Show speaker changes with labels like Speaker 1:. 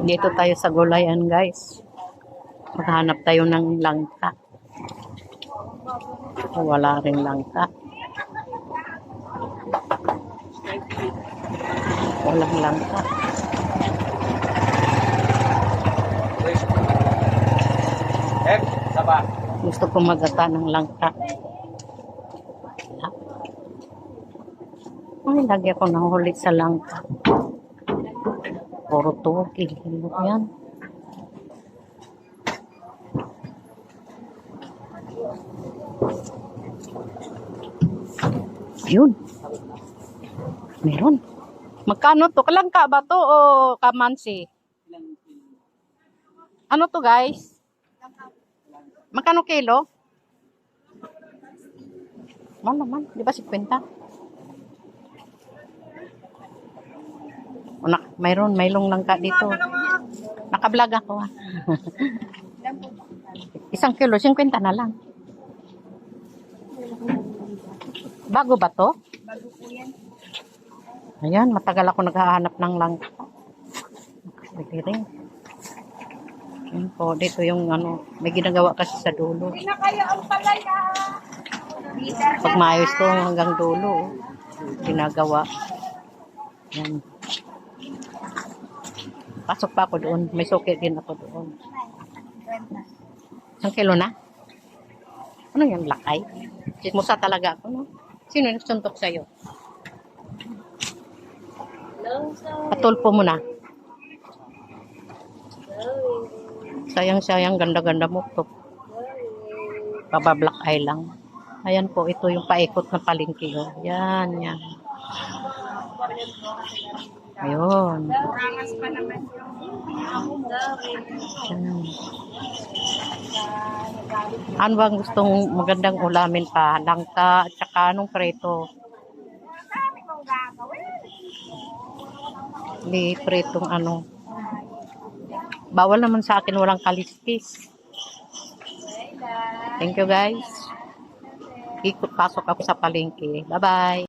Speaker 1: Dito tayo sa gulayan, guys. Maghanap tayo ng langka. Wala rin langka. Walang langka. Gusto ko magata ng langka. Ay, lagi ako nahuli sa langka. Puro tuki. Ano yan? Yun. Meron. Magkano to? Kalangka ba to o kamansi? Ano to, guys? Magkano kilo? Mahal naman. Di ba 50? Mayroong langka dito. Naka-vlog ako. Isang kilo, 50 na lang. Bago ba to?
Speaker 2: Bago po yan.
Speaker 1: Ayan, matagal ako naghahanap ng langka. Pwede rin. Ayan po, dito yung ano, may ginagawa kasi sa dulo.
Speaker 2: Hindi na kayo ang palaya.
Speaker 1: Pag maayos to hanggang dulo, ginagawa. Ayan. Pasok pa ako doon. May suki din ako doon. 1 kilo na? Ano yung lakay? Chismosa talaga ako, no? Sino nagsuntok sa'yo? Patulpo mo na. Sayang-sayang, ganda-ganda mo to. Pabablock eye lang. Ayan po, ito yung paikot na palengke. Oh. Yan, yan. Ayun.
Speaker 2: Orangas pa naman yung
Speaker 1: Ano bang gustong magandang ulamin pa? Langka at saka anong preto?
Speaker 2: Sabi kong gagawin.
Speaker 1: Hindi pretong ano. Bawal naman sa akin walang kaliskis. Thank you, guys. Ikot pasok ako sa palengke. Bye-bye.